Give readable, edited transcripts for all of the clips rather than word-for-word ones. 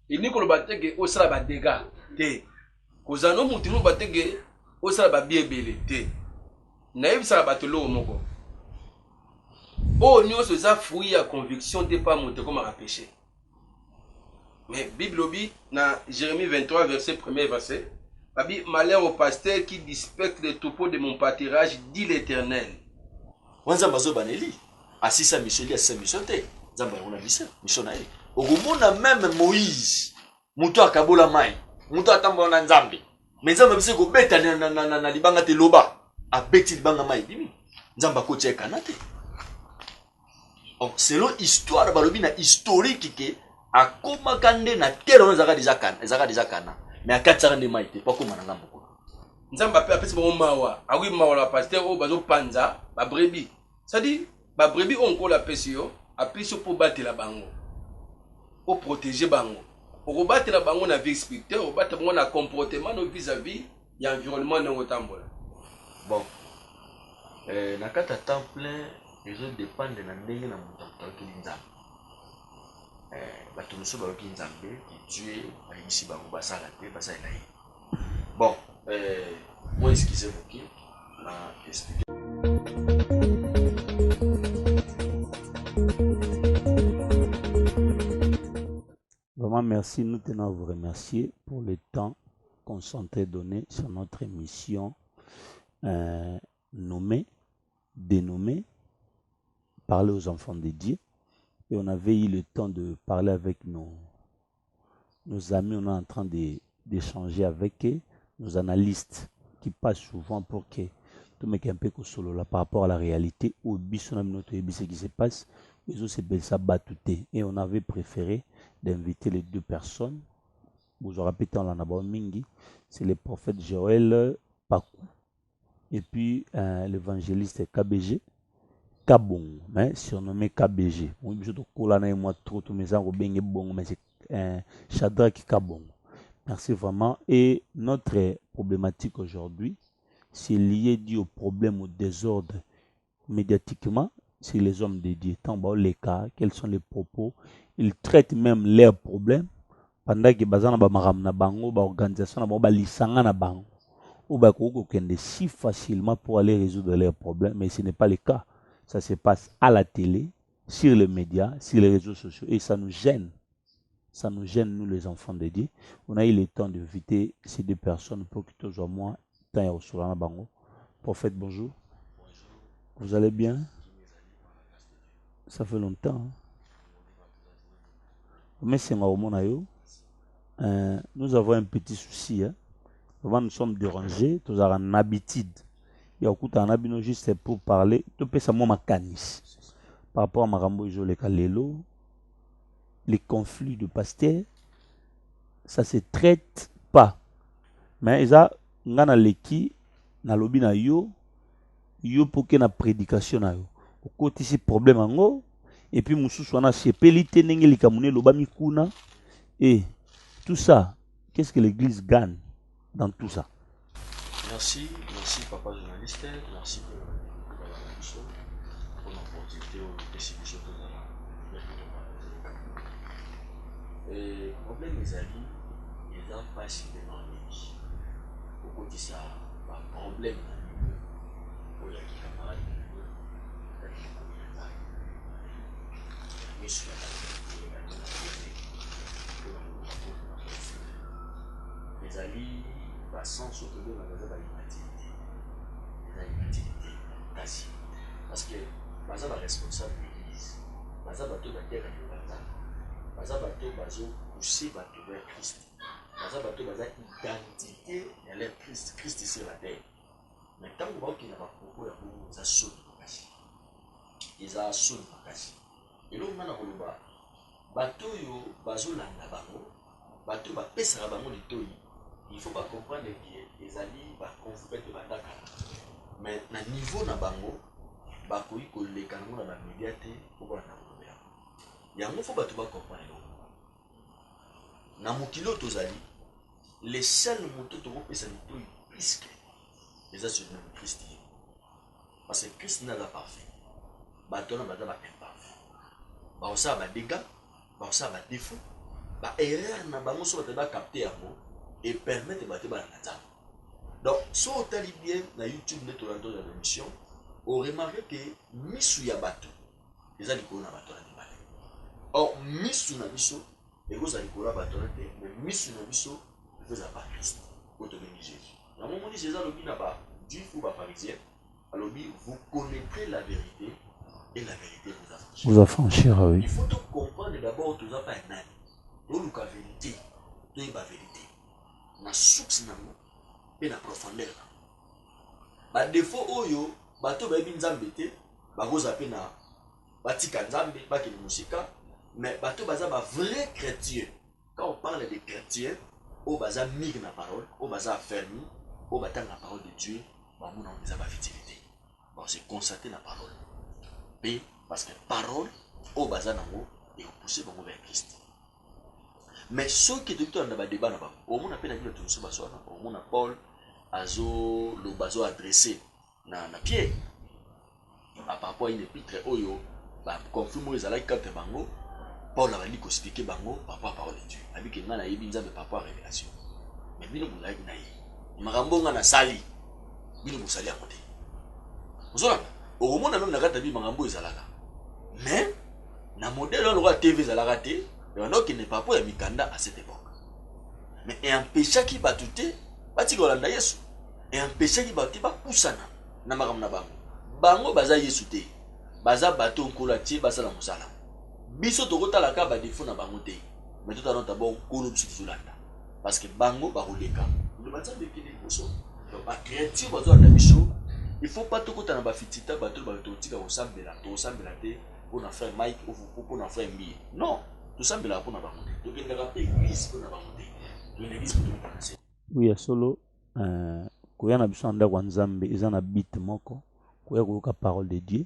Il n'y a pas de au sera ba dégâts. Té. Kozano mutino batege au sera ba biebele. Té. Naïf sera ba telo moko. Oh, nous sommes à fouiller à conviction de pas monter comme un péché. Mais Bible dit dans Jérémie 23 verset 1er verset. Malheur au pasteur qui dispecte les troupeaux de mon pâturage, dit l'Éternel. Wanza bazo baneli. Asisa misoli asisa misote. Zamba on a mission nae. Ogumona même Moïse. Muto akabola mai. Muto atamba na nzambe. Mais nzamba bise ko beta na libanga te loba. A beti libanga mai bimi. Nzamba ko tcheka na te. Selon histoire balobi na historique ke akoma kande na terre on zaka déjà kana. Mais akatsaka nde mai te pas comme na ngambo. Nzamba pe apesi bon mawa. Ah oui mawa la pasteur o bazo panza ba brebis. Ça dit ba brebis on ko la pesio apesi pour battre la bango. Pour protéger bango. Pour battre la bango na vie spirituelle, pour battre bango na comportement vis-à-vis y environnement na otambola. Bon. Na kata temps plein, les autres dépendent de la ndenge na mutanto ki nzambe. Bato muso ba ki nzambe ki tuer ba ici ba basala te basala yi. Bon, moi excusez-vous qui m'a expliqué. Vraiment merci, nous tenons à vous remercier pour le temps concentré donné sur notre émission dénommée Parler aux enfants de Dieu. Et on avait eu le temps de parler avec nos amis, on est en train d'échanger avec eux, nos analystes qui passent souvent pour que tout le monde un peu solo là par rapport à la réalité, au ce qui se passe, les autres c'est ça batouté. Et on avait préféré d'inviter les deux personnes. Vous aurez répété en l'anabon mingi, c'est le prophète Joël Pakou et puis l'évangéliste KBG Kabong, mais surnommé KBG. C'est Shadrach Kabong. Merci vraiment. Et notre problématique aujourd'hui, c'est lié dit au problème, au désordre médiatiquement, c'est les hommes de Dieu. Tant bas les cas, quels sont les propos, ils traitent même leurs problèmes pendant que bazana ba maram na bango, ba organisation na bango, ba lisanga na bango, ou ba koko kende si facilement pour aller résoudre leurs problèmes, mais ce n'est pas le cas. Ça se passe à la télé, sur les médias, sur les réseaux sociaux, et ça nous gêne. Ça nous gêne, nous les enfants de Dieu. On a eu le temps d'inviter ces deux personnes pour que tous moi, tant et au Solana Bango. Prophète, bonjour. Bonjour. Vous allez bien? Ça fait longtemps. Merci. Nous avons un petit souci. Hein. Vraiment, nous sommes dérangés. Nous avons une habitude. Il y a beaucoup d'habitude juste pour parler. Tout peut ça ma canis. Par rapport à Marambo et Jolé Kalelo, les conflits de pasteurs, ça se traite pas. Mais ça, ngana leki na lobi na yo pour que na prédication na yo. Au côté si problème ango et puis mususu wana sepeli tenenge likamune loba mikuna et tout ça. Qu'est-ce que l'église gagne dans tout ça? Merci papa journaliste, merci pour l'opportunité de décision que nous avons. Et problème des amis, il n'y a pas si de l'ennemi. Pourquoi dit ça? Problème pour les camarades, les amis, sans surtout de la inactivité. Quasi. Parce que baza ba responsable de l'église. Baza bato ba terre de baza. Baza bato bazo pousser bato vers Christ. Baza bato baza identité de leur Christ. Christ sur la terre. Mais tant que qui n'a pas beaucoup ya beaucoup ça sonne makasi. Ils a sonne makasi. Et là on a koloba bato yo bazo landa bango. Bato ba pesa bango litoyi. Il ne faut pas comprendre que les alliés vont confronter de l'attaque. Mais à niveau na bango, bakoui ko le kango na médiaté pour voir na problème. Il y a un faut pas tout comprendre. Na mokilo tozali, les seuls motos to pesa litoyi puisque les assurés de Christ. Parce que Christ n'a pas parfait. Bato na bata ba imparfait. Ba osa ba dégâts, ba osa ba défaut. ba erreur na bango so ba capter yango et permettre ba te ba na nzambe. Donc so otali bien na YouTube ne tolando ya émission, on remarque que misu ya bato eza likolo na bato na dibale. Or misu na biso egoza likolo na bato na te, mais misu na biso egoza pas Christ. Auto béni Jésus. Na moment Jésus alobi na ba juif ou ba pharisien, alobi vous connaîtrez la vérité et la vérité vous affranchira. Vous affranchira, oui. Il faut tout comprendre d'abord tout ça pas un âne. Tout la vérité, tout la vérité. Na source na mo et na profondeur. Ba défaut oyo bato ba binzambe te, ba goza pe na batika nzambe ba ke musika, mais bato baza ba vrai chrétien. Quand on parle de chrétien, au baza mig na parole, au baza ferme, au batang la parole de Dieu, ba mona on ba vitilité. Bon, c'est constater la parole. Mais parce que parole au baza nango et pousser bango vers Christ. Mais ceux qui étaient dans le débat, au moins appelle à dire tout ça, au moins Paul azo le bazo adressé na pied. Par rapport à une épître oyo, bah confirme les alais quand bango, Paul a dit qu'on expliquait bango par rapport à parole de Dieu. Avec que ngana yebinza par rapport à révélation. Mais bino mulai na yi. Marambo ngana sali. Bino musali à côté. Vous savez, au moins même na kata bi marambo ezalaka. Mais na modèle on aura TV ezalaka te. Donc il n'est pas pour Mikanda à cette époque. Mais et un péché qui va touter, bati golanda Yesu. Et un péché qui va touter ba kusana na maram na bango. Bango baza Yesu te. Baza bato nkola tie baza la musala. Biso tokota la ka ba défaut na bango te. Mais tout à l'heure d'abord kolo biso zulanda. Parce que bango ba roleka. Le baza de kili koso. Donc ba chrétien bazo na biso, il faut pas tokota na ba fitita bato ba totika osambela, to osambela te pour na faire Mike ou pour na faire Mbi. Non. Tout ça, c'est la bonne avantage. Donc, il n'y a pas d'église pour l'avantage. L'église pour l'avantage. Oui, solo, quand on a besoin de Nzambe, ils ont un bit moko, quand on a parole de Dieu,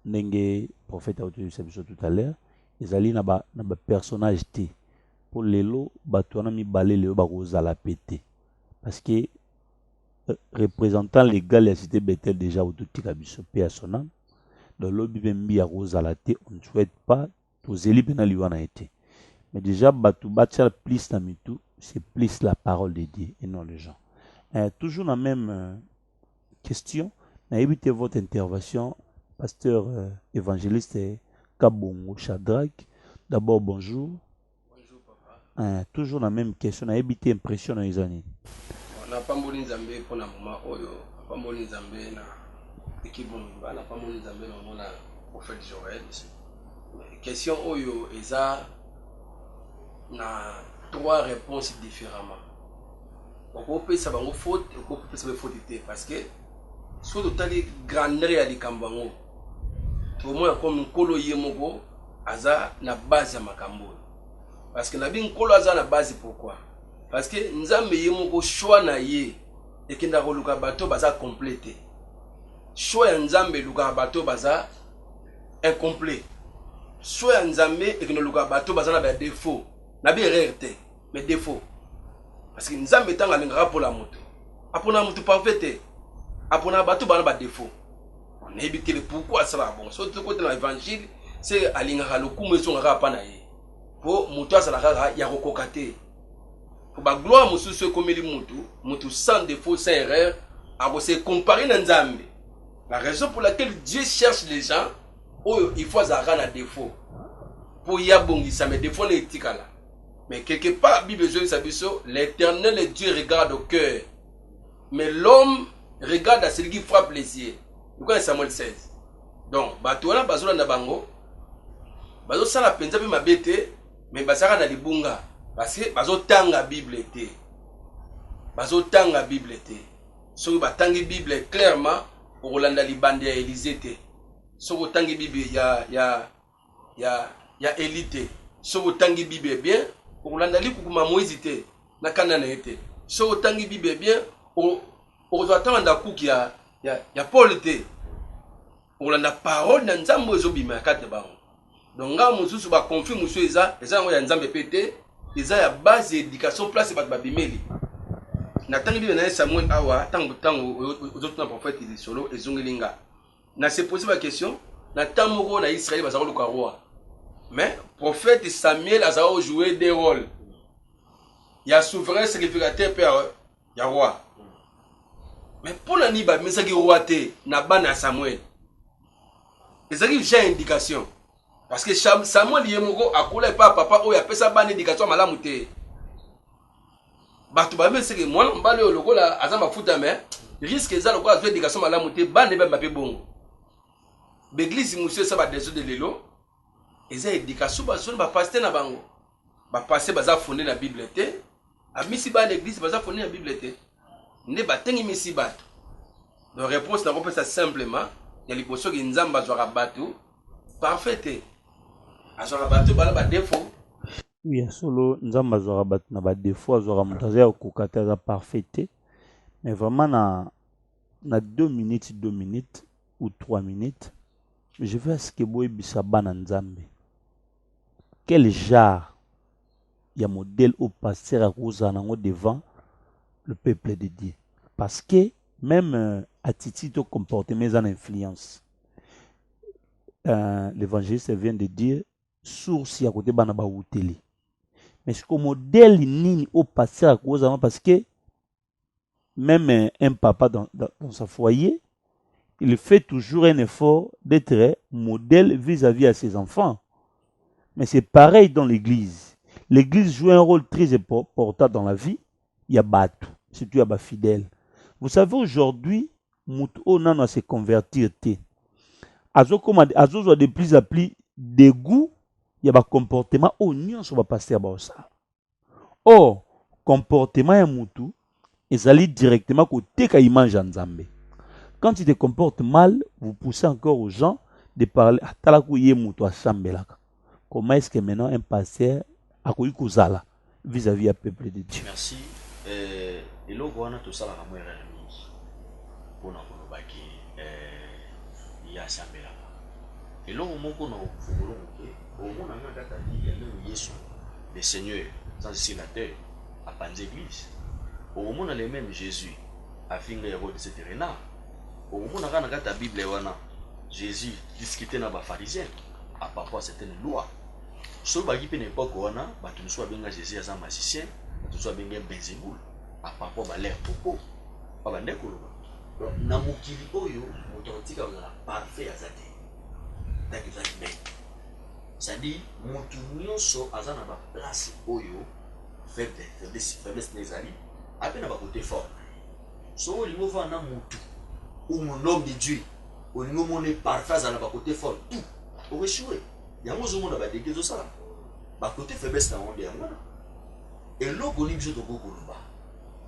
n'engé prophète a utilisé tout à l'heure, ils allaient na ba personnage té. Pour les lots, batuana mi balé le baroza la pété. Parce que représentant légal de la cité Bethel déjà au tout kabiso paix à son âme. Dans l'obbi bembi à rosa la té, on ne souhaite pas. Mais déjà, plus c'est plus la parole de Dieu et non les gens. Toujours la même question, évitez votre intervention, pasteur évangéliste Kabongo Shadrach. D'abord, bonjour. Bonjour, papa. Toujours la même question, évitez impression dans les années. On n'a pas moni Zambé pour la moment, oyo, pas moni Zambé na équipe on n'a pas moni Zambé dans la prophète Joël ici. Question oyo eza na trois réponses différemment. On peut ça bango faute, on peut ça faute parce que sur le tali grandeur ya likambango. Tout moins comme kolo yemoko aza na base ya makambo. Parce que na bin kolo aza na base pourquoi? Parce que nzambe yemoko choix na ye et kinda ko luka bato baza complété. Choix ya nzambe luka bato baza incomplet. Soit Nzambe et que nous luka bato bazana ba défaut na bi erreur te mais défaut parce que Nzambe tanga lingara pour la moto apona moto parfait apona bato bana ba défaut on évite le pourquoi ça va bon surtout côté dans l'évangile c'est alingara le kumu so ngara pa na ye pour moto asala kaka ya kokokate pour ba gloire mususu comme li moto sans défaut sans erreur a se comparer na Nzambe. La raison pour laquelle Dieu cherche les gens oh, il faut avoir un défaut. Pour y abongi, ça me défaut les tikala. Mais quelque part, la Bible dit l'éternel Dieu regarde au cœur. Mais l'homme regarde à celui qui frappe les yeux. Vous connaissez Samuel 16. Donc, Batouana, Bazola Nabango, Bazo Sala Penza, ma bête, mais Basara na libunga. Parce que Bazo Tanga Bible était. Bazo Tanga Bible était. Si vous avez Bible clairement, pour Rolanda Libandi à Élysée. Sogo tangi bibi ya élité. Sogo tangi bibi bien, pour l'andali kukuma Moïse te, na kanana ete. Sogo tangi bibi bien, on doit attendre kuki ya Paul te. Pour l'anda parole na nzambo ezo bima kate bango. Donc nga mususu ba confirme musu eza ngo ya nzambe pété, eza ya base d'éducation place ba bimeli. Na tangi bibi na Samuel awa tango autres prophètes ils solo ezongelinga. Na se poser ma question, na tamoko na Israël bazako luka roi. Mais prophète Samuel a joué des rôles. Il y a souverain sacrificateur père, il y a roi. Mais pour la niba, mais ça qui roi té na ban à Samuel. Et ça qui j'ai indication. Parce que Samuel yemoko akola pas papa o ya pesa ban indication malamu té. Batu ba mais c'est que moi on ba le logo la azamba futa mais risque ça logo azwe indication malamu té ban ne ba mapé bon. L'église monsieur ça va déso de lelo. Et ça indication ba zone ba pasteur na bango. Ba passer baza fondé na Bible té. A misi ba l'église baza fondé na Bible té. Ne batengi misi bato. Donc réponse na ko ça simplement, il y a les potions qui nzamba zwa bato parfait. Azwa bato bala ba défaut. Oui, solo nzamba zwa bato na ba défaut zwa mutaza ko kata parfait. Mais vraiment na 2 minutes ou 3 minutes, je vais à ce que boy bisaba na nzambe. Quel genre il y a modèle au pasteur à cause nango devant le peuple de Dieu. Parce que même attitude au comportement en influence. L'évangéliste vient de dire source à côté banaba outeli. Mais ce que modèle nini au passer à cause parce que même un papa dans sa foyer, il fait toujours un effort d'être modèle vis-à-vis à ses enfants. Mais c'est pareil dans l'église. L'église joue un rôle très important dans la vie. Il y a Batou, surtout il y a fidèle. Vous savez, aujourd'hui, Moutou Nana se convertir. Azo soit de plus en plus dégoût, il y a un comportement oignon sur le pasteur Baosa. Or, comportement ya Moutou, ils allaient directement côté quand il mange en Zambé. Quand il te comporte mal, vous poussez encore aux gens de parler à Talakou Moutou à Sambelaka. Comment est-ce que maintenant un pasteur a connu Kouzala vis-à-vis du peuple de Dieu? Merci. Et là, on a tout ça la ramouille pour nous baki il y a Sambela. Et là, on a le Seigneur, sans sénateur, à Panz Église. Au moment où les mêmes Jésus a fini de ce terrain, au moment où on a la Bible, Jésus discutait avec les pharisiens à propos de certaines lois. Si on a une époque où on a soit bien Jésus as un magicien, soit bien Belzéboul, à propos de l'air popo, pas de l'école. Donc, na mukili oyo, motontika ozala parfait azate. Taki za bien. C'est-à-dire, mutu nyonso azana ba place oyo, faiblesse nezali, apena ba côté fort. So olingo va na mutu, ou mon homme de Dieu, olingo mone parfait azana ba côté fort, tout. Au échoué. Yango zo mona ba dégué ça là. Ba côté faiblesse na onde yango. Et logo ni biso to kokoloba.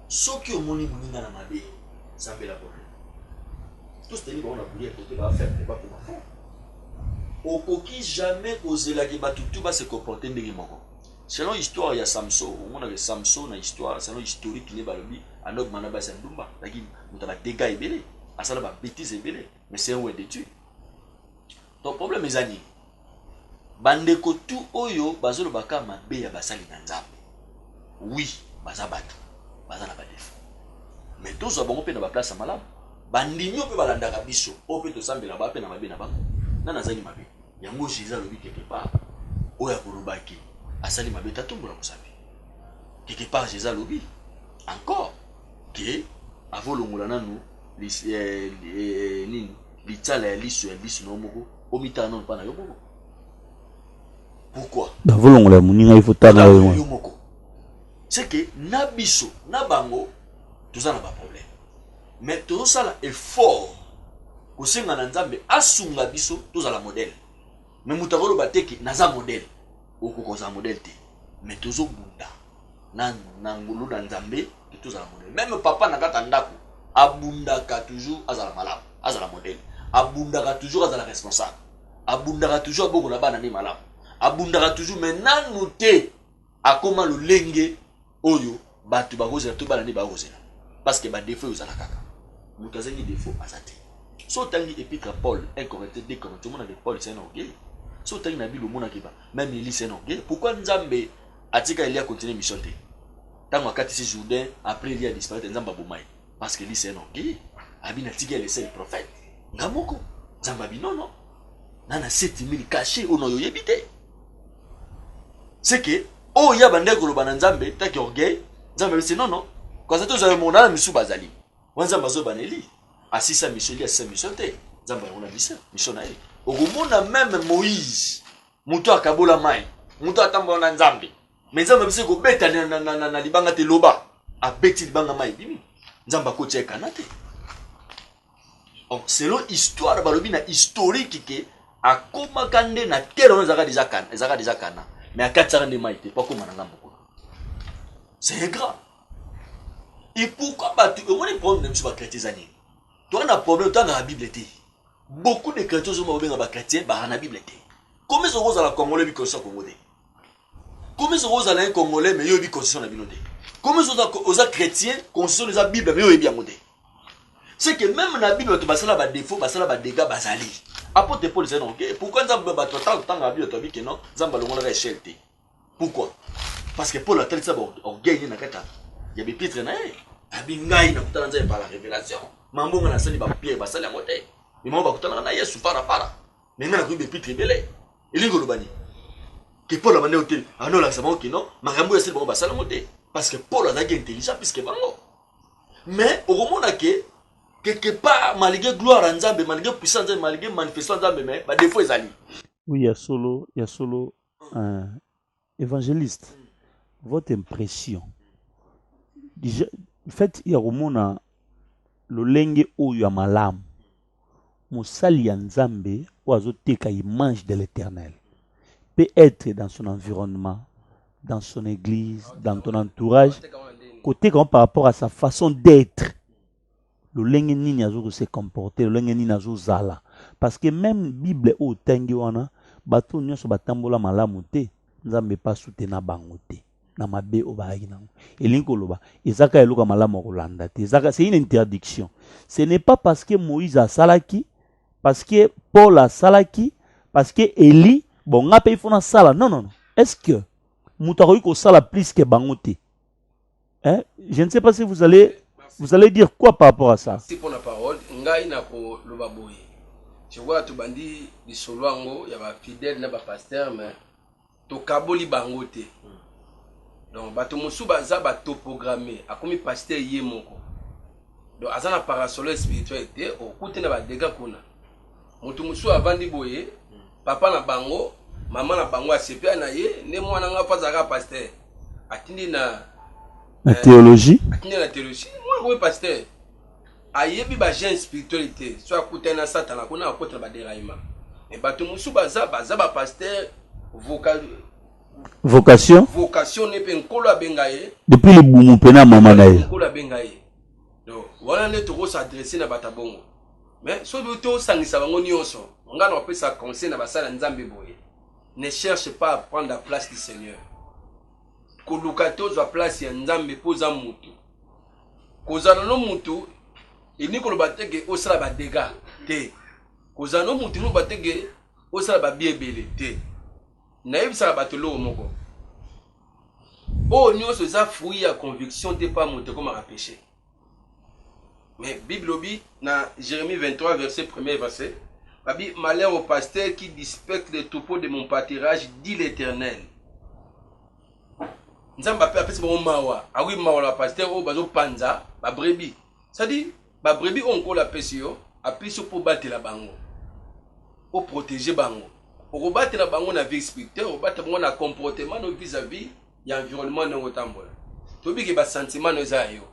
Soki omoni muninga na mabe, Sambela problème. Tout ce que on a voulu côté va faire pas pour ma fond. Au coquille jamais causé la guerre tout va se comporter ndimoko. Selon l'histoire il y a Samson, on a Samson na histoire, selon historique qui n'est pas le bi, anok manaba sandumba, la guerre mutaba dégâts ebelé, asala ba bêtises ebelé, mais c'est un ouais de Dieu. Ton problème est ani. Bandeko tout oyo bazolo bakama be ya basali na nzambe. Oui, bazabatu, bazana ba défaut. Mais tous ont pe na ba place malamu. Bandinyo pe balandaka biso, o pe to sambela ba pe na mabe na bango. Na nazali mabe. Yango Jésus lobi quelque part. Oya kolobaki, asali mabe tatumbola kosabi. Quelque part Jésus lobi. Encore que avolongola nanu nini litala ya liso no moko o mitana non pa na yo moko. Pourquoi? Avolongola muninga il faut tana yo moko. C'est que na biso, na bango tout ça n'a pas problème. Mais tout ça là est fort. Au sein de Nzambe, asunga biso, tout ça la modèle. Mais moutagolo bateki naza modèle. Ou kokoza modèle te. Mais tout ça bunda. Nangulu na Nzambe, tout ça la modèle. Même papa na kata ndako, abundaka toujours azala malade, azala modèle. Abundaka toujours azala responsable. Abundaka toujours boko na bana ni malade. Abundaka toujours maintenant nous te akoma le lenge oyo batu bakozela to bana ni bakozela. Parce que ba défaut aux alakaka. Mutazeni défaut azate. So tangi épître Paul 1 Corinthiens 2 Corinthiens mona de Paul c'est un orgueil. So tangi na Bible mona kiba même Élie c'est un orgueil. Pourquoi Nzambe atika Élie a continué mission te? Tango akati si Jourdain après Élie a disparu Nzamba bomai parce que Élie c'est un orgueil. Abina tika laissé le prophète. Ngamoko Nzamba bi non. Nana 7000 cachés au no yebité. c'est que oh ya bande koloba na nzambe taki orgueil nzambe c'est non quand ça tous avez mon âme misu bazali wanza bazo baneli asisa miseli asisa misote nzambe on a mission na ele okomona même Moïse muto akabola mai muto atambola na nzambe mais nzambe bise ko beta na libanga te loba abeti libanga mai bimi nzamba ko tcheka na te. Donc selon histoire balobi na historique ke akoma kande na terre on zaka déjà kana mais akatsa de mai te pas comme na ngambo. C'est grave. Et pourquoi battu on est problème sur ba chrétien ani. Toi na problème toi na Bible te. Beaucoup de chrétiens sont mauvais ba chrétien ba na Bible te. Comment se rose à la Congolais bi constitution congolais. Comment se rose à la Congolais mais yo bi constitution na binote. Comment aux chrétiens constitution de la Bible mais yo bien modé. C'est que même la Bible tu basala ba défaut basala ba dégâts basali. Apôtre Paul disait non OK pourquoi nzamba ba total temps la Bible to bi que non nzamba longola ka échelle te. Pourquoi? Parce que Paul a tel ça orgueil na kata. Il y a des piètres na e. Abingai na kutana nzamba par la révélation. Mambo na sali ba pierre basali ya moté. Mais mambo ba kutana na Yesu para. Mais na ku be piètre belé. Elingo lobani. Que Paul a mandé au tel. Ah non là ça va OK non. Makambo ya sali ba basali moté. Parce que Paul a intelligent puisque bango. Mais au moment là quelque part malgré gloire à Nzambe malgré puissance malgré manifestation Nzambe mais ba défaut ezali. Oui, il y a solo un évangéliste. Votre impression. Déjà, en fait, il y a romona le lenge oyo ya malamu. Mosali ya Nzambe oazo teka image de l'Éternel. Peut être dans son environnement, dans son église, dans ton entourage, côté comme par rapport à sa façon d'être. Le lenge nini azo se comporter, le lenge nini azo zala. Parce que même Bible o tengi wana, bato nyonso batambola malamu te, Nzambe pas soutenir bango te. Na mabe o baaki nango. Elinko loba, ezaka eluka malamu kolanda te. Ezaka c'est une interdiction. Ce n'est pas parce que Moïse a salaki, parce que Paul a salaki, parce que Élie bon ngape il faut na sala. Non. Est-ce que mutakoyi ko sala plus que bango te? Hein? Je ne sais pas si vous allez dire quoi par rapport à ça. C'est pour la parole, ngai na ko loba boye. Je vois tout bandi di soloango ya ba fidèle na ba pasteur mais to kaboli bango te. Donc bato musu baza ba topogrammé akomi pasteur ye moko. Donc azana parasolo spiritualité okuti na ba dégâts kuna. Mutu musu avandi boye papa na bango maman na bango asepia na ye ne mwana nga fazaka pasteur. Atindi na théologie. Atindi na théologie. Moi oui pasteur. Ayebi ba jeune spiritualité soit akuta na satana kuna akota ba déraillement. Mais bato musu baza ba pasteur vocation ne pe nkolo abengaye depuis le boumou pena mama na ye nkolo abengaye. Donc voilà ne to s'adresser na batabongo. Mais so to sangisa bango nyonso ngana opesa conseil na basala nzambe boye. Ne cherche pas à prendre la place du Seigneur. Kolukato za place ya nzambe poza mutu. Kozana no mutu ini ko bateke osala ba dégâts te. Kozana no mutu no bateke osala ba biebele te. Naïbisa batolo moko. Oh, nous sommes fruits à conviction de pas monter comme un péché. Mais Bible obi dans Jérémie 23 verset 1er verset. La Bible malheur au pasteur qui disperse les troupeaux de mon pâturage dit l'Éternel. Nzamba pe apesi bon mawa. Ah oui mawa la pasteur o bazo panza ba brebis. Ça dit ba brebis on ko la pesio apesi pour battre la bango. Pour protéger bango. Pour battre la bango na vie spirituelle, pour battre bango na comportement vis-à-vis ya environnement no tambola. Tobi ke ba sentiment no za yo.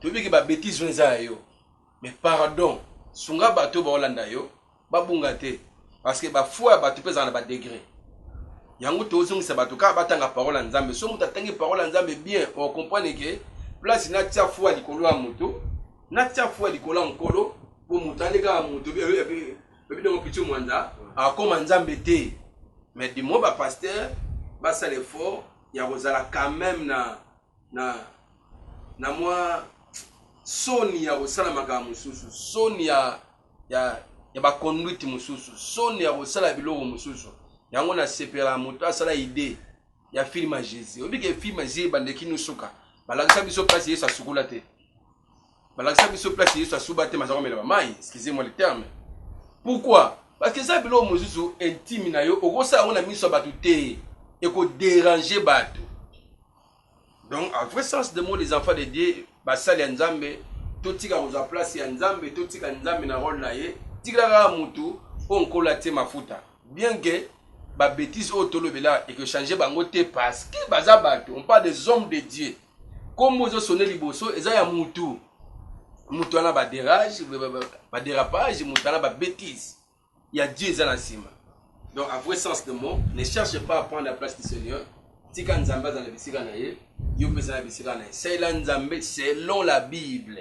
Tobi ke ba bêtise no za yo. Mais pardon, sunga bato ba olanda yo, ba bunga te parce que ba foi bato pesa na ba degré. Yango to zongisa bato ka batanga parole nzambe. So muta tangi parole nzambe bien, on comprend que place na tia foi likolo ya muto, na tia foi likolo ya nkolo, pour mutandeka muto be donc pichu mwanda, a comme nzambe te. Mais du mot ba pasteur, ba ça l'effort ya rozala quand même na moi soni ya osala maka mususu soni ya ba conduite mususu soni ya osala biloko mususu yango na sepela moto asala idée ya film à Jésus obike film à Jésus bandeki nusuka balakisa biso place Yesu asukula te balakisa biso place Yesu asuba te mazako mela mai excusez-moi le terme. Pourquoi? Parce que ça biloko mususu intime na yo okosa on a miso batu te et qu'on déranger bateau. Donc, en vrai sens de mot, les enfants de Dieu, basali ya nzambe, tout tika aux place ya nzambe, tout tika nzambe na rôle na ye, tika la mutu, on colate mafuta. Bien que, ba bêtise au tolo bela et que changer bangote parce que baza bateau, on parle des hommes de Dieu. Comme vous sonné liboso, eza ya mutu. Mutu ana ba dérapage, mutu ana ba bêtise. Il y a Dieu dans la cime. Donc, en vrai sens de mot, ne cherchez pas à prendre la place du Seigneur. Tika nzamba dans la bisika na ye, yo pesa na bisika na ye. C'est la nzambe selon la Bible.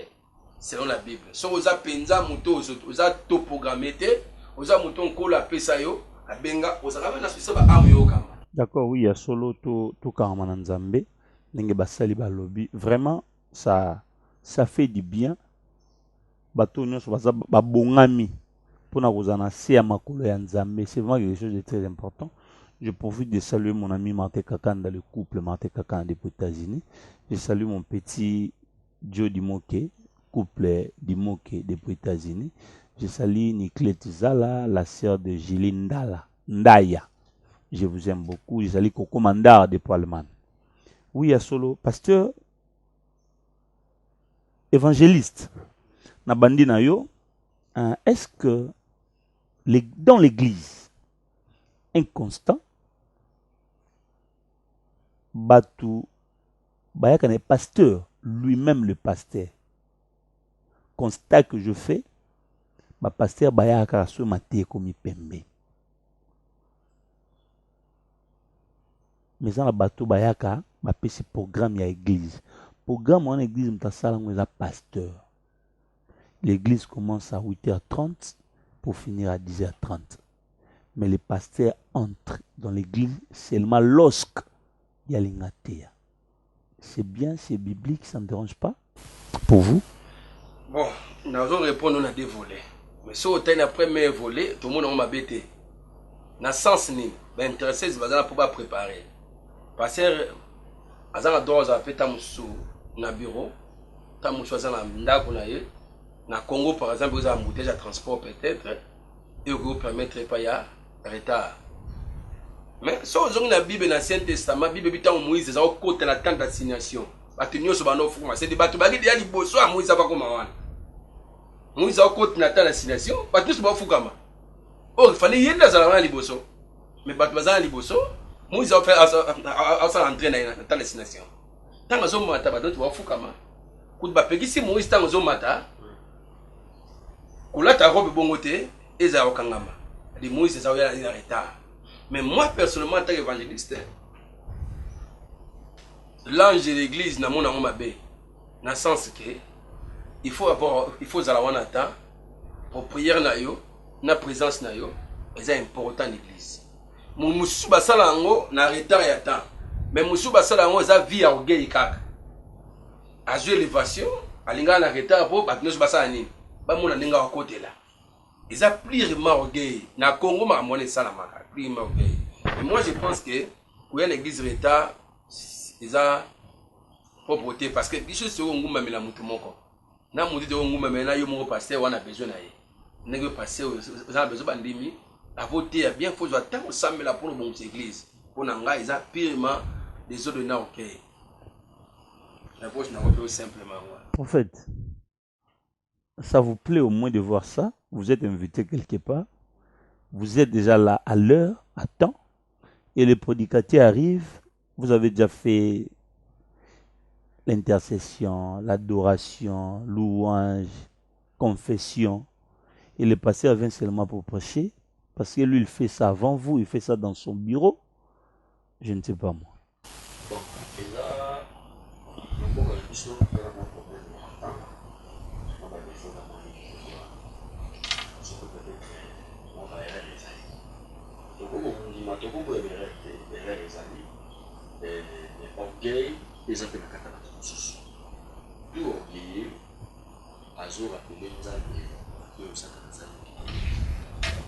Selon la Bible. So oza penza muto oza to programmé te, oza muto nkola pesa yo, abenga oza na suisa ba amu yo kama. D'accord, oui, il y a solo to kama na nzambe, ndenge basali ba lobby. Vraiment ça fait du bien. Bato nyonso ba bongami pona kozana se ya makolo ya nzambe. C'est vraiment quelque chose de très important. Je profite de saluer mon ami Martin Kakanda, le couple Martin Kakanda des États-Unis. Je salue mon petit Joe Dimoke, couple Dimoke des États-Unis. Je salue Nicolette Zala, la sœur de Jiline Ndaya. Je vous aime beaucoup. Je salue Coco Mandar de Poilman. Oui, à solo, pasteur, évangéliste. Nabandi na yo, est-ce que dans l'église, inconstant, Batou Bayaka n'est pasteur, lui-même le pasteur. Constat que je fais, ma pasteur Bayaka sur ma tête comme il pembe. Mais dans la bateau Bayaka, ma petit programme à l'église. Programme en église, je pasteur. L'église commence à 8h30 pour finir à 10h30. Mais les pasteurs entrent dans l'église seulement lorsque il y a l'ingatea. C'est bien, c'est biblique, ça ne dérange pas pour vous? Bon, nous allons répondre, on a des volets. Mais si on a un premier volet, tout le monde m'a bêté. Dans le sens, ben intéressé, c'est pour pas préparer. Parce que, à la dose, on a fait un bureau, on a choisi na Congo, par exemple, vous avez un bouteille de transport peut-être, et vous permettre pas de retard. Mais si vous avez la Bible dans l'Ancien Testament, la Bible est en Moïse, c'est un côté de la tente d'assignation. C'est des bateaux qui sont liboso à Moïse. Moïse a un côté de la tente d'assignation, bateaux sont fukama. Oh, il fallait y aller dans la liboso. Mais bateaux sont liboso, Moïse a fait entrer dans la tente d'assignation. Tant que vous avez bateaux sont fukama. Quand vous avez dit Moïse, tant que vous avez Koula ta robe bongote, eza okangama. Les Moïse eza oya en retard. Mais moi personnellement en tant qu'évangéliste, l'ange de l'église na mona mabe. Na sens que il faut zalawana ta pour prière na yo, na présence na yo, eza important l'église. Musu basala ngo na retard ya temps. Mais musu basala ngo eza vie orgueil kaka. A jouer l'élévation, alinga na retard pour batnos basala nini. Ba mona ninga wa côté là. Ils a plus orgueil. Na Congo ma monnaie salamaka, plus orgueil. Et moi je pense que pour une église retard, ils a propreté parce que biso se ngumba mela mutu moko. Na mutu de ngumba mela yo moko pasteur wana besoin na ye. Nego pasteur ils a besoin bandimi. La voter bien faut jo attendre samela pour le bon église. Pour nanga ils a purement des autres na OK. La poche na pas simplement. Prophète, ça vous plaît au moins de voir ça? Vous êtes invité quelque part, vous êtes déjà là à l'heure, à temps, et le prédicateur arrive, vous avez déjà fait l'intercession, l'adoration, louange, confession, et le pasteur vient seulement pour prêcher, parce que lui il fait ça avant vous, il fait ça dans son bureau, je ne sais pas moi. Bon, et là, le mot que je suis orgueil des appels à catastrophe. Tout orgueil, Azor appelé Nzambe,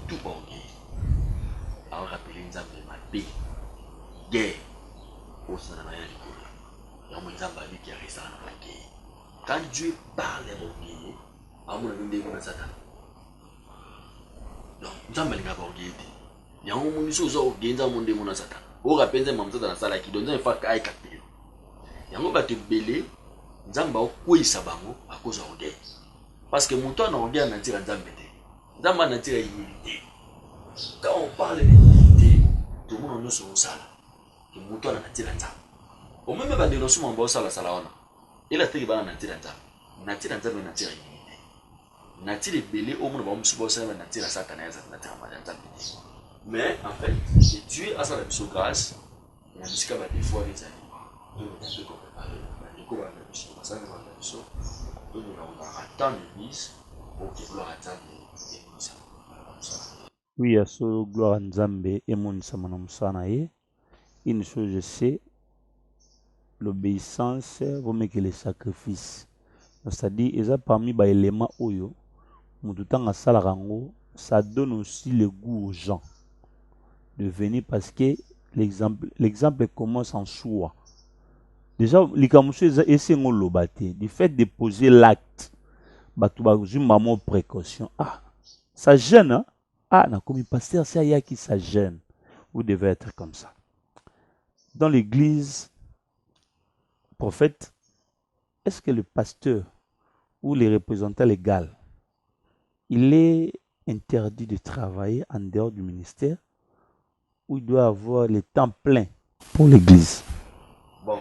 tout orgueil, a rappelé Nzambe ma paix, guerre, au sein de la Nicolas. Il y a un Nzambe qui a resté en orgueil. Quand Dieu parle d'orgueil, à mon avis, il y a un Satan. Donc, Nzambe n'a pas orgueil. Il y a un monde qui a orgueil dans le monde de Satan. o rapenza mamza dans la salle qui donne un fa kai kapelo yango ba te belé nzamba o kwisa bango à cause d'orgueil parce que moto na orgueil na tira nzambe te nzamba na tira humilité quand on parle d'humilité tout le monde nous sur sala que moto na tira nzamba au même ba de nosu mambo sala sala ona ila te ba na tira nzamba na tira nzamba na tira humilité na tira belé au monde ba musubo sala na tira satana ya na tira nzamba mais en fait Dieu a sa mission grâce et la musique va des fois les années donc on peut préparer du coup on va la mission ça va la mission donc on va attendre l'église pour que gloire à Dieu et ça Oui, à ce gloire à Nzambe et mon samanam sanae. Une chose je sais, l'obéissance vaut mieux que les sacrifices. C'est-à-dire, il y a parmi les éléments oyo, mututan asala rango, ça donne aussi le goût aux gens de venir parce que l'exemple commence en soi. Déjà, les camouflés essaient de l'obéir. Du fait de poser l'acte, maman précaution. Ah, ça gêne, hein? Ah, comme pasteur, c'est à qui ça gêne. Vous devez être comme ça. Dans l'église, prophète, est-ce que le pasteur ou les représentants légaux, il est interdit de travailler en dehors du ministère ou il doit avoir le temps plein pour l'église? Bon,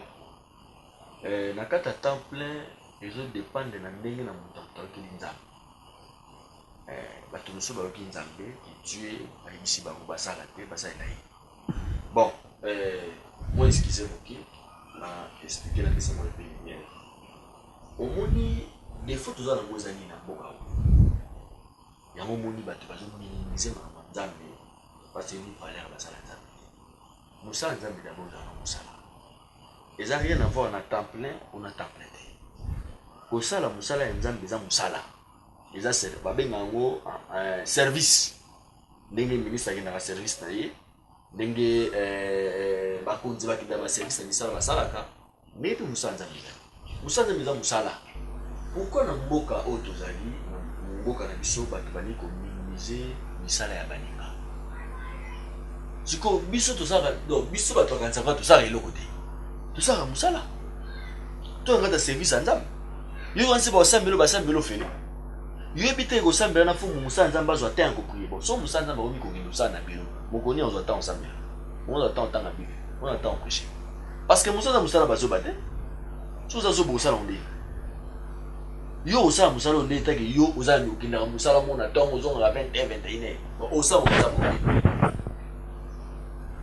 na kata temps plein, les autres dépendent de l'année na montant qui l'inzam. Bato muso ba ki nzambe qui Dieu ba ici ba ko basala te basa ilayi. Bon, moi excusez-moi qui na expliquer la question de bien. Au moni des fois tous na mozali na boka. Ya moni bato bazo minimiser ma nzambe parce que ni valeur basala nzambe. Musa nzambe d'abord na musala. Et ça rien à voir na temps plein ou na temps plein. Ko sala musala nzambe za musala. Et ça c'est babengango service. Ndenge ministre akina service na ye. Ndenge bakonzi bakida ba service na misala basalaka. Mais tout musala nzambe. Musala nzambe za musala. Pourquoi na mboka o tozali mboka na biso bato bani ko minimiser misala ya baninga. Siko biso tozala donc biso bato kanza ba tozala eloko te. Tozala musala. To ngata service nzambe. Yo wansi ba osambelo fele. Yo ebite ko sambela na fumu musala nzambe azwa te ko prier bon. So musala nzambe omi ko ngi musala na biro. Mokoni azwa ta osambela. On attend tant na biro. On attend prêcher. Parce que musala bazo bate. So za zo bo sala onde. Yo osala musala onde ta ke yo ozali okindaka musala mona tongo zonga 20 21. Osala musala.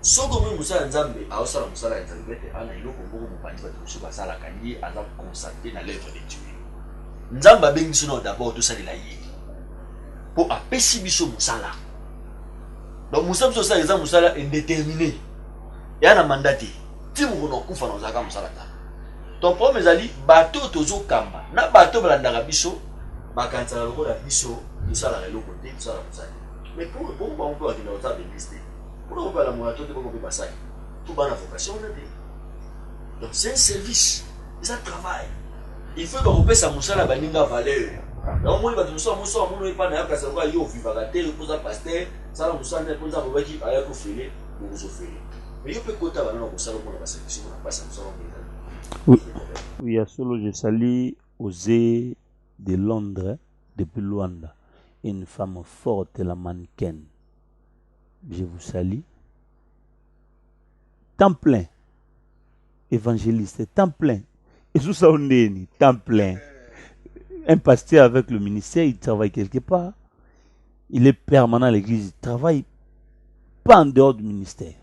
Soko mwe musala nzambe aosala musala ya nzambe te ana iloko mboko mopandi bato mosusu basalaka ye aza concentré na l'œuvre de Dieu. Nzambe abengi biso na d'abord tosalela ye mpo apesi biso musala. Donc musala biso osala eza musala indéterminé eya na mandat te ti mokolo okufa na ozalaka musala ta. Ton problème ezali bato tozokamba na bato balandaka biso bakanisaka lokola biso tosalaka eloko te tosala musala. Mais pour bango mpe bakenda kosala baeglise te. Pour nous, la moitié de mon passage. Tout dans la vocation, donc c'est un service, c'est un travail. Il faut qu'on paie sa moussa la baninga valeur. Donc moi, il va te mousser, moi, pas n'a pas ça va y au vivre à terre, pour un pasteur, ça la moussa n'est pas un mauvais qui a pour filer, pour vous offrir. Mais il peut compter à la moussa, on a passé, on a passé, on a passé. Oui, à solo, je salue Osée de Londres, depuis Luanda, une femme forte, la mannequin. Je vous salue. Temps plein. Évangéliste, temps plein. Et sous ça, on est temps plein. Un pasteur avec le ministère, il travaille quelque part. Il est permanent à l'église. Il travaille pas en dehors du ministère.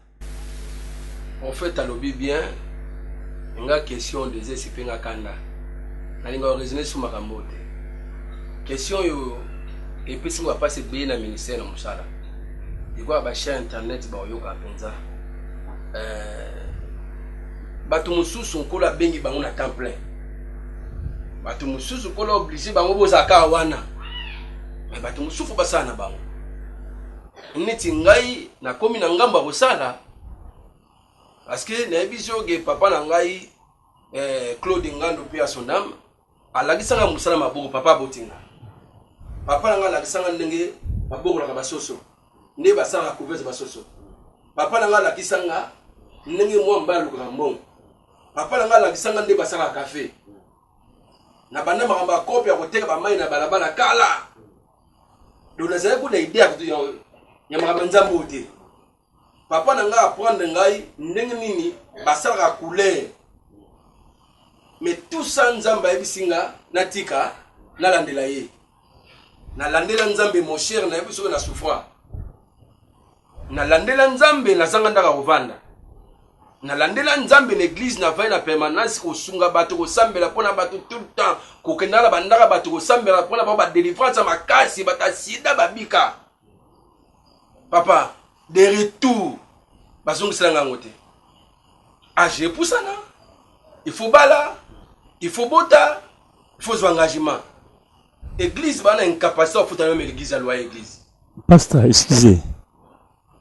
En fait, à l'objet bien, il y a une question de Zézipinga Kanda. Il y a raisonné sur ma rambote. Question, et puis si on va passer bien dans le ministère, on va il y a une chaîne internet penza bato mususu nkola bengi bango na temps plein bato mususu kola obligé bango bozaka wana mais bato mususu basala na bango neti ngai na komi na ngamba kosala parce que na biso ge papa na ngai Claude Ngando pe son âme alakisanga musala maboko papa botinga papa na ngai alakisanga ndenge maboko na basoso ne basanga couverte basoso papa na nga la kisanga ndenge moi mbalu grambon papa na nga la kisanga nde basala café na banda makamba kopi ya koteka ba mai na balabala kala donc nazala ko na idée ya makamba nzambo te papa na nga apprendre ngai ndenge nini basala couleur mais tout ça nzamba ebisinga natika na landela ye na landela nzambe mon cher na yebiso na souffra na landela nzambe na zanga ndaka kovanda na landela nzambe l'église na vai na permanence ko sunga bato ko sambela pona bato tout le temps ko kendala bandaka bato ko sambela pona ba délivrance makasi batasida babika papa de retour bazong selanga ngote age pour ça là il faut bala il faut bota il faut engagement église bana incapacité à foutre même l'église à loi église pasteur excusez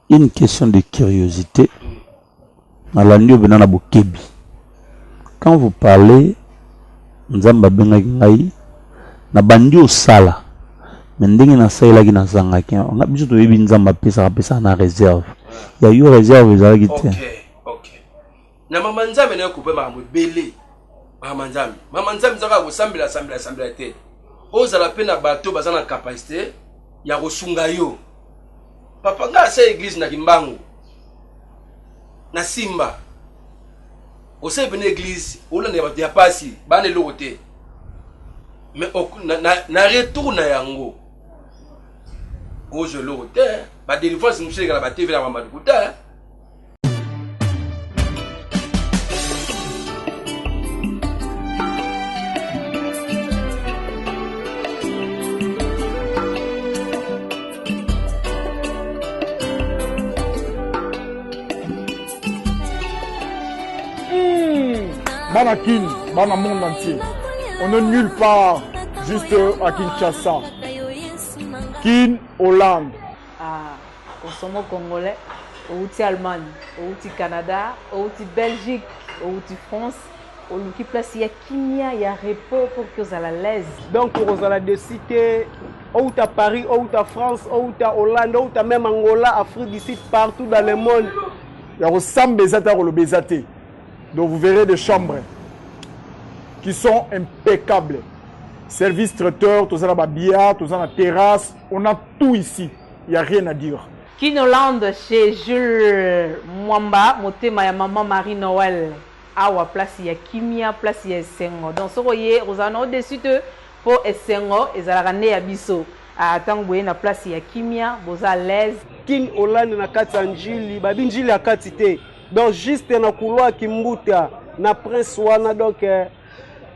une question de curiosité à la nuit benana bokebi quand vous parlez nzamba benga ngai na bandi osala mais ndenge na sala ki na zanga ki on a biso to yebi nzamba pesa na réserve ya yo réserve ezalaki te OK na mama nzambe na couper makambo belé mama nzambe zaka ko sambela te ozala pe na bato bazana capacité ya kosunga yo papa nga sa église na kimbangu na simba ose bene église ola ne bato ya pasi bana eloko te mais na retour na yango ozo eloko te ba délivrance monsieur kala ba TV na mama dukuta Bana Kin, Bana monde entier. On est nulle part, juste à Kinshasa. Kin, Hollande. Au sommet congolais, au Allemagne, au Canada, au Belgique, au France, au qui place il y a Kinia, il y a repos pour que vous allez à l'aise. Donc vous allez de citer ou à Paris, ou à France, ou à Hollande, ou à même Angola, Afrique du Sud, partout dans le monde. Il y a Sam Bezata ou le Bezate. Donc vous verrez des chambres qui sont impeccables. Service traiteur, tout ça là, billard, tout ça la terrasse. On a tout ici. Il n'y a rien à dire. Kin Hollande chez Jules Mwamba, motema ya maman Marie Noël. Awa place il y a Kimia, place il y a Sengo. Donc ce voyez, vous en avez dessus pour Sengo et Zalagane ya biso. À Tangoué na place il y a Kimia, vous à l'aise. Kin Hollande na katanjili, babinjili ya katite. Donc juste na couloir Kimbuta na prince wana donc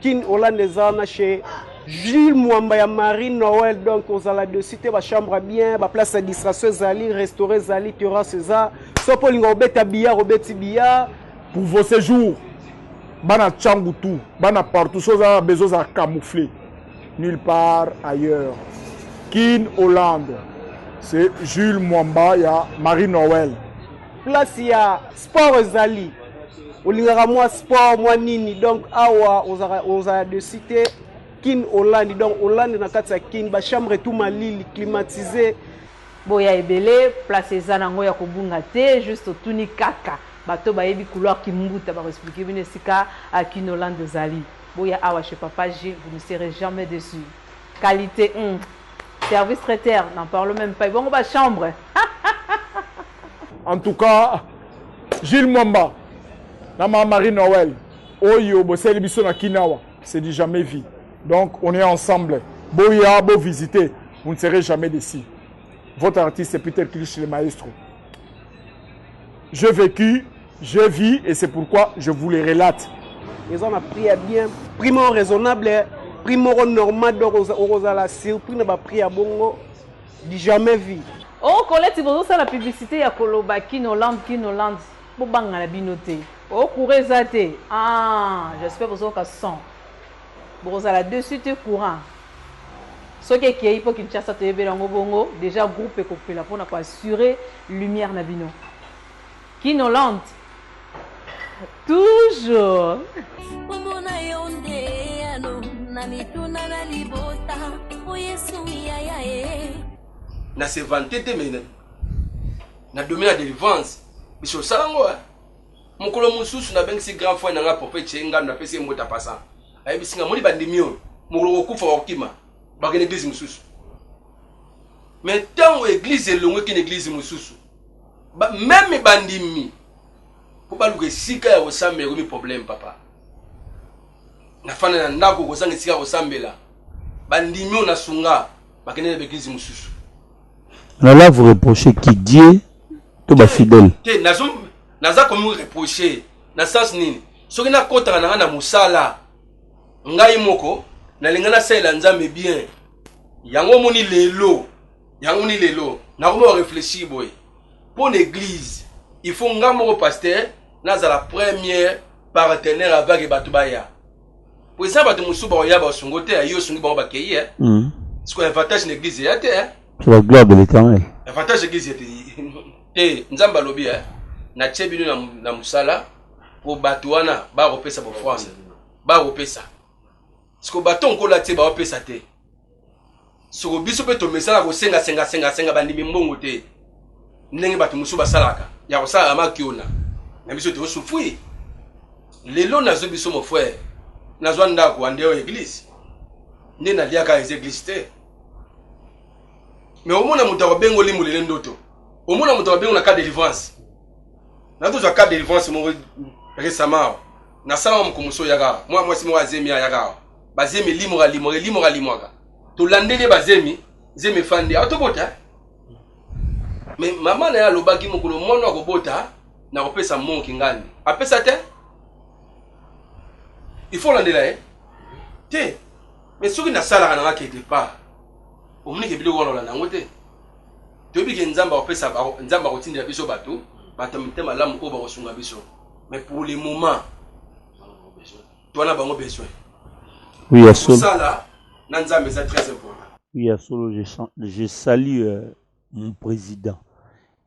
Kin Hollande zana chez Jules Mwamba ya Marie Noël donc aux ala de cité ba chambre bien ba place de distraction zali restaurer zali terrasse za so pour lingo beta billard obeti billard pour vos séjours. Bana Tchangutu, bana partout, chose a besoin de camoufler nulle part ailleurs. Kin Hollande, c'est Jules Mwamba ya Marie Noël. Place ya sport zali olingaka moi sport moi nini donc awa oza de cité Kin Hollande donc Hollande na kati ya Kin ba chambre tout malili climatisé boya ebele place za nango ya kobunga te juste tuni kaka bato ba yebi couloir Kimbuta ba expliquer bine sika à Kin Hollande zali boya awa chez Papa G vous ne serez jamais déçus qualité service traiteur n'en parle même pas bon ba chambre. En tout cas, Gilles Mwamba, na Marie Noël, Oyo, Bossel Bisso na Kinawa, c'est du jamais vu. Donc on est ensemble. Boya, beau visiter, vous ne serez jamais déçus. Votre artiste c'est Peter Kirsch le maestro. J'ai vécu, j'ai vu et c'est pourquoi je vous les relate. Ils ont appris à bien, primo raisonnable, primo normal, donc la surprise n'a pas pris à bongo, du jamais vu. Oh, Colette, vous avez la publicité à Koloba, Kin Hollande, pour banga la binoté. Oh, courez zate. Ah, j'espère que vous avez 100. Vous avez dessus courant. Ce qui est pour qu'il chasse à bongo, déjà groupe et coupé là pour assurer lumière na bino. Kin Hollande. Toujours. Na se vanter te mais na dominer la délivrance mais sur ça ngo mokolo mosusu na bengisi grand frère nanga prophète chenga na pesi mbota pasa ayebisinga moni bandimio mokolo okufa okima bakene église mosusu mais tant église elongwe kine église mosusu même bandimi po baluka esika ya kosambela komi problème papa nafana na ndako kozanga esika kosambela bandimi ona sunga bakene na église mosusu. Là vous reprochez qui Dieu to ba fidèle te naza komi reprocher na sens nini soki na kota na musala ngai moko na lingana sela nzambe bien yango moni lelo na komo réfléchir boy pour l'église il faut ngamo pasteur naza la première partenaire avec batubaya pour ça batu musuba oya ba sungote ayo sungi ba bakei ce qu'on avantage l'église ya te c'est la gloire de l'Éternel avantage l'église ya te nzamba lobi na tshebino na musala pour batuana ba repesa bo France ba repesa ce que baton ko la te ba repesa te soko biso pe to mesala ko senga bandimi mbongo te ndenge batu musu basalaka ya ko sala makiona na biso te souffrir lelo nazo biso mon frère nazo ndako andeo église ne na liaka les églises te mais au moins na mutako bengo limu lele ndoto au moins na mutako bengo na cas de délivrance na to cas de délivrance mo récemment na sala mo komuso yaga moi si mo azemi yaga bazemi limo to landele bazemi zemi fandi atobota mais maman na ya lobaki mokolo mono akobota na kopesa monki ngani apesa te il faut landela te mais soki na sala kana quelque part omni ke biloko na nango te to bi ke nzamba opesa nzamba kotindela biso bato batamite malamu ko ba kosunga biso mais pour le moment toi na bango besoin. Oui, à Solo. Très important. Oui, à Solo, je salue mon président,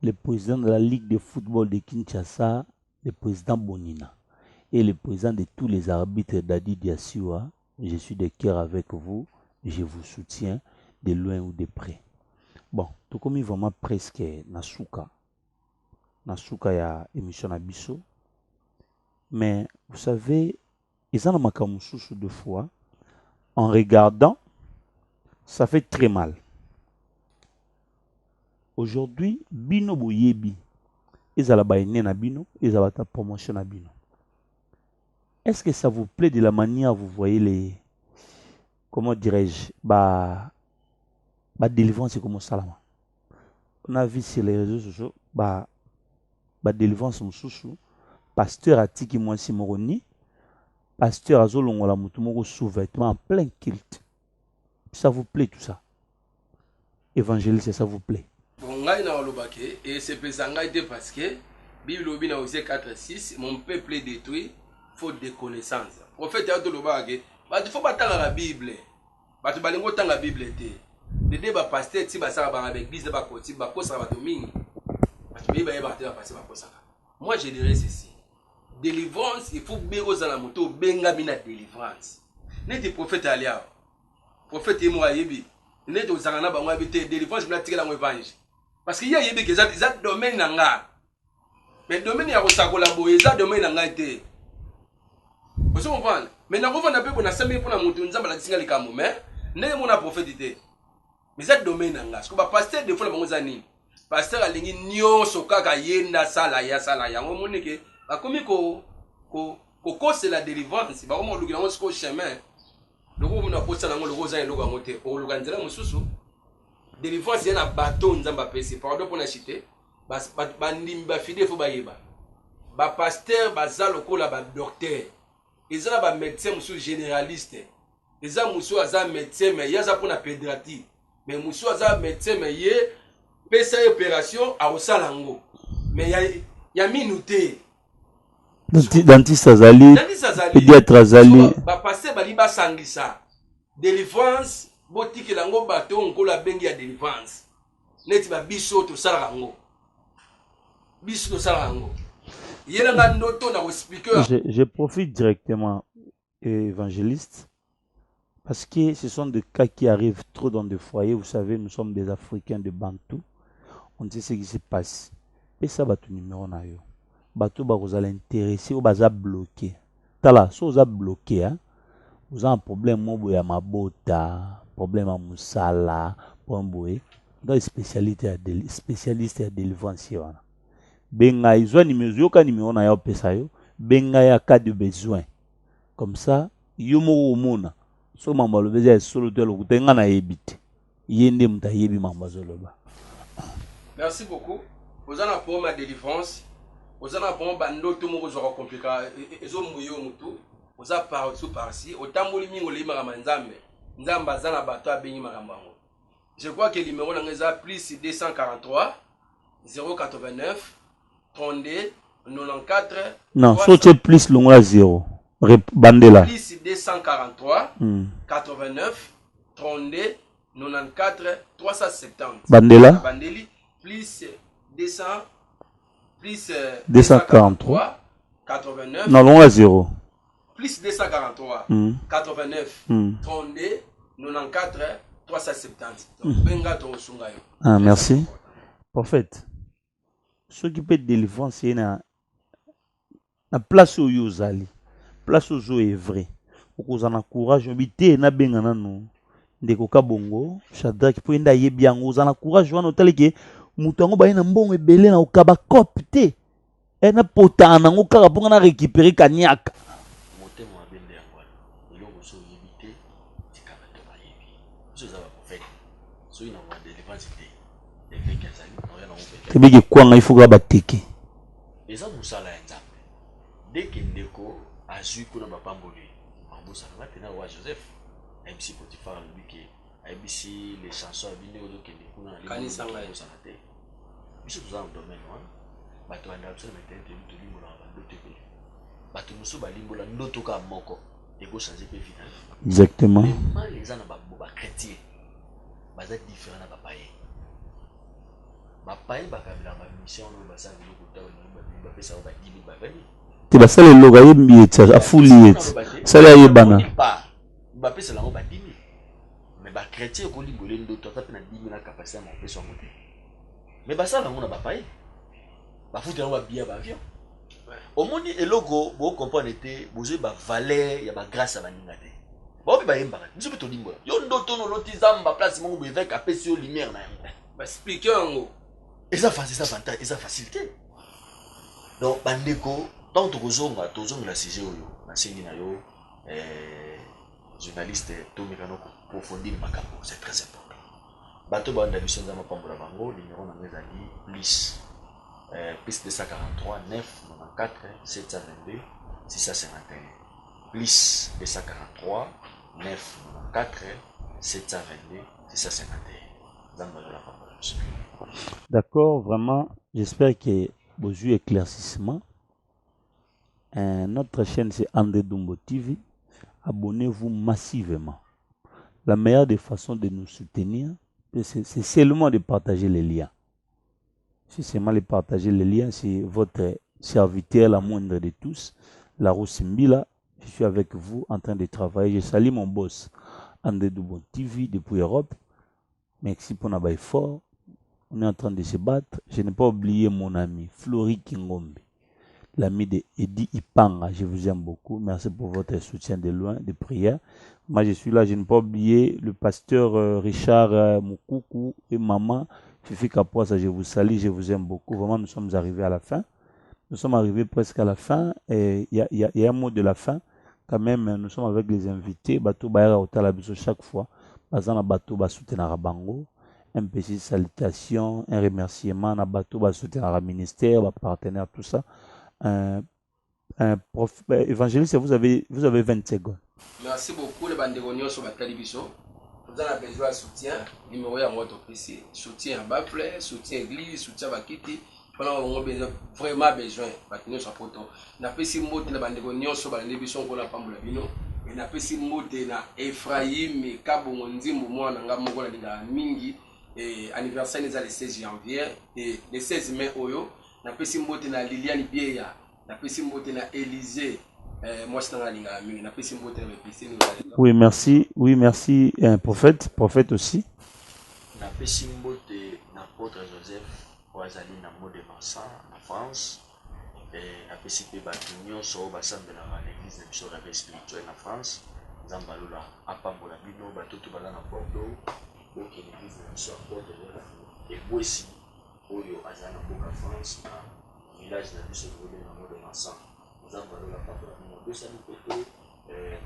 le président de la Ligue de football de Kinshasa, le président Bonina, et le président de tous les arbitres d'Adi Diassiwa. Je suis de cœur avec vous, je vous soutiens de loin ou de près. Bon, tout comme vraiment presque Nasuka ya émission Abisso, mais vous savez, ils en ont makamususu deux fois. En regardant, ça fait très mal. Aujourd'hui, Bino Boyebi, ils ont la Bino, ils ont la promotion à Bino. Est-ce que ça vous plaît de la manière vous voyez les, comment dirais-je, délivrance comme ça là. On a vu sur les réseaux sociaux, délivrance sous pasteur Atiki Mwansi Moroni. Pasteur Azolongola Mutumoko sous-vêtement en plein kilt. Ça vous plaît tout ça? Évangéliste, ça vous plaît? Bon, ngai na olobake et c'est pesanga été parce que Bible obi na Osée 4:6 mon peuple est détruit faute de connaissance. Prophète a olobake, il faut batanga la Bible. Batu balingo tanga Bible te. Dede ba pasteur ti ba sala ba avec église ba koti ba kosa ba domingue. Batu ba ba te ba passer ba kosa. Moi je dirais ceci. Délivrance, il faut bien aux alamoto benga mina délivrance. N'était prophète alia. Prophète et moi yebi. N'était aux alana ba moi bité délivrance mina tikela évangile. Parce qu'il y a yebi que ça domaine nanga. Mais domaine ya kosakola boye ça domaine nanga été. Vous comprenez? Mais na ko na pe na sami pour na mutu nzamba la tinga likambo mais n'est mon prophète été. Mais ça domaine nanga. Parce que ba pasteur de fois ba ngozani. Pasteur alingi nyonso kaka yenda sala ya ngomonike. Comme c'est la délivrance, c'est pas comme on a un chemin. Le groupe n'a pas ça dans le rosa et le gamoté. Pour le gandela mususu. Délivrance, il y a un bâton dans ma PC. Pardon pour la cité. Ba fidèle faut ba yeba. Ba pasteur, ba zaloko la ba docteur. Ils ont ba médecin musu généraliste. Ils ont musu aza médecin mais il y a ça pour la pédiatrie. Mais musu aza médecin mais il pesa opération à osalango. Mais il y a minuté. Dentiste Azali, pédiatre Azali. Passer baliba sangisa. Délivrance, botiki lango bato on la bengi ya délivrance. Neti ba biso to sarango. Biso to sarango. Yela ndoto na speaker. Je profite directement évangéliste parce que ce sont des cas qui arrivent trop dans des foyers. Vous savez, nous sommes des Africains de Bantou. On sait ce qui se passe. Et ça va tout numéro na yo. bato bakozala intéressé o baza bloqué tala so oza bloqué hein oza un problème mobo ya mabota problème ya musala problème boye dans spécialité ya spécialiste ya délivrance wana benga izwa numéro yoka numéro na yo pesa yo benga ya cas de besoin comme ça yo moko omona so mambo alobeza ya solo to lokuta nga na yebi te ye nde muta yebi mambo azoloba. Merci beaucoup. Vous avez un problème de délivrance. Vous avez un problème bandoto moko zo compliqué. Ezo muyo mutu. Vous avez par-ci. Otamboli mingo le makama nzambe. Nzamba azana bato abengi makambango. Je crois que le numéro est plus 243 089 32 94. Non, saute plus le moins 0. Bandela. Plus 243 89 32 94 370. Bandela. Bandeli plus 200 plus 243 89. Non, loin 0. Plus 243 89 32 94 370. Ah, merci. Prophète, ce qui peut délivrer, c'est la place où vous allez. Place où vous êtes vrai. Vous avez courage, vous avez na bengana no. Ndeko kabongo, Shadrach pour enda yebi yango, vous avez courage, vous avez que mutango ba ina mbongo ebele na okaba kopte. Ena pota na ngokaka pour na récupérer kanyaka. Motema abende yango. Eloko so yebite tikaba to ba yebi. So za ba prophète. So ina wa délivrance te. Eveke azali, oya na ngopeka. Tebeke kwanga ifuka bateke. Eza musala ya nzambe. Deke ndeko azui kuna bapamboli. Ambusa na tena wa Joseph. MC Potiphar lui ABC les chansons abine ozo kende kuna na Kani sanga yo sanate. Biso tuza na domaine wana. Bato banda biso na tente to limbola ba ndoto pe. Bato muso ba limbola ndoto ka moko ego changer pe vida. Exactement. Mais les ana ba chrétien. Baza différent na ba païen. Ba païen ba kabila ba mission no ba sa biloko tawo ba pesa ba dimi ba vani. Te ba sala loga yembi etsa afuli et. Sala yebana. Ba pesa la ba dimi. Mais ba chrétien ko limbolé ndoto ta pe na dimi na capacité na pesa monter. Mais ba sala ngona ba païen. Ba futa ba bia ba avion. Omoni eloko bo comprendre te bozo ba valeur ya ba grâce ba ninga te. Ba bi ba yemba. Biso pe to limbola. Yo ndoto no loti zamba place mongo be avec apesi yo lumière na yango. Ba expliquer yango. Eza facile, eza facilité. Donc bandeko tant tozonga la sujet oyo na sengi na yo journaliste to mekano pour fondir makambo, c'est très important. Bato banda biso nzama pambola bango numéro na ngeza di plus 243 9 94 722 651 plus 243 9 94 722 651. Zamba la pambola. D'accord, vraiment, j'espère que vos yeux éclaircissement. Notre chaîne c'est André Dumbo TV. Abonnez-vous massivement. La meilleure des façons de nous soutenir, c'est seulement de partager les liens. C'est seulement de partager les liens. C'est votre serviteur, la moindre de tous, la Simbila. Je suis avec vous en train de travailler. Je salue mon boss, André Dumbo TV depuis Europe. Merci pour notre effort. On est en train de se battre. Je n'ai pas oublié mon ami, Flori Kingombe, l'ami de Eddie Ipanga. Je vous aime beaucoup. Merci pour votre soutien de loin, de prière. Moi, je suis là. Je n'ai pas oublié le pasteur Richard Moukoukou et maman Fifi Kapoisa. Je vous salue. Je vous aime beaucoup. Vraiment, nous sommes arrivés à la fin. Nous sommes arrivés presque à la fin. Et il y a un mot de la fin. Quand même, nous sommes avec les invités. Bateau Bayara Otalabiso chaque fois. Bazana Bateau Basoutenara Bango. Un petit salutation, un remerciement à Bateau Basoutenara ministère, à partenaire, tout ça. Évangéliste, vous avez 20 secondes. Merci beaucoup les bandegonios sur la télévision. Vous avez besoin de soutien. Numéro à votre PC. Soutien à Bafle, soutien à l'église, soutien à Bakiti. On a vraiment besoin de sa photo. Na pesi mote na bandegonios sur la télévision qu'on a pas moulabino. Et na pesi mote na Ephraim et Kabongo Nzimbo mwana nga moko na dinga mingi. Et anniversaire les le 16 janvier et le 16 mai oyo. Na pesi mote na Liliane Bieya. Na pesi mote na Élysée. Moi je t'en linga mingi. Na pesi mote na pesi. Oui, merci. Oui, merci. Un prophète aussi. Na pesi mote na apôtre Joseph. Oazali na mot de Marsan en France. apesi mpe bato nyonso oyo basambelaka na église na biso rabe spirituel na France nzambe alola apambola bino batoto baza na Bordeaux bokende église na biso ya porte ebwesi oyo aza na mboka France na village na biso tokobenga yango de Mansan nzambe alola apambola bino bosani poto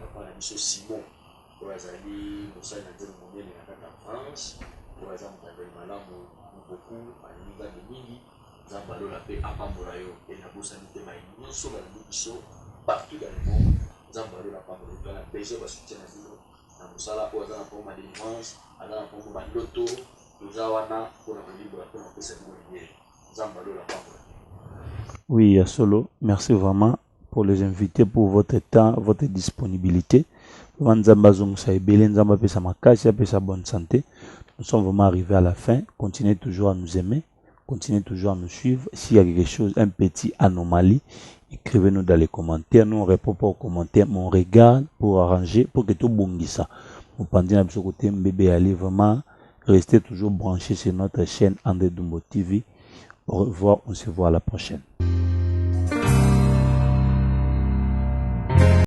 papa na biso Simon oyo azali mosali na nzembo monene na kati ya France oyo aza motambeli malamu boku alingi nzambe mingi nzambe alola mpe apambola yo e nabosani te mai nyonso balandi biso partout dans le monde nzambe alola apambola yo tona besoin basoutien na bino na mosala oyo aza na mpoma délivrance aza na mpoma bandoto toza wana mpona kolimbola mpona kopesa bino linyere nzambe alola apambola. Oui, Solo, merci vraiment pour les invités, pour votre temps, votre disponibilité. Nzamba Zongsa Ebele, Nzamba Pesa Makasi, Pesa bonne santé. Nous sommes vraiment arrivés à la fin. Continuez toujours à nous aimer. Continuez toujours à nous suivre. S'il y a quelque chose, un petit anomalie, écrivez-nous dans les commentaires. Nous, on répond pas aux commentaires, mais on regarde pour arranger, pour que tout bongi ça. Vous pensez à ce côté, bébé, allez vraiment rester toujours branché sur notre chaîne André Dumbo TV. Au revoir, on se voit à la prochaine.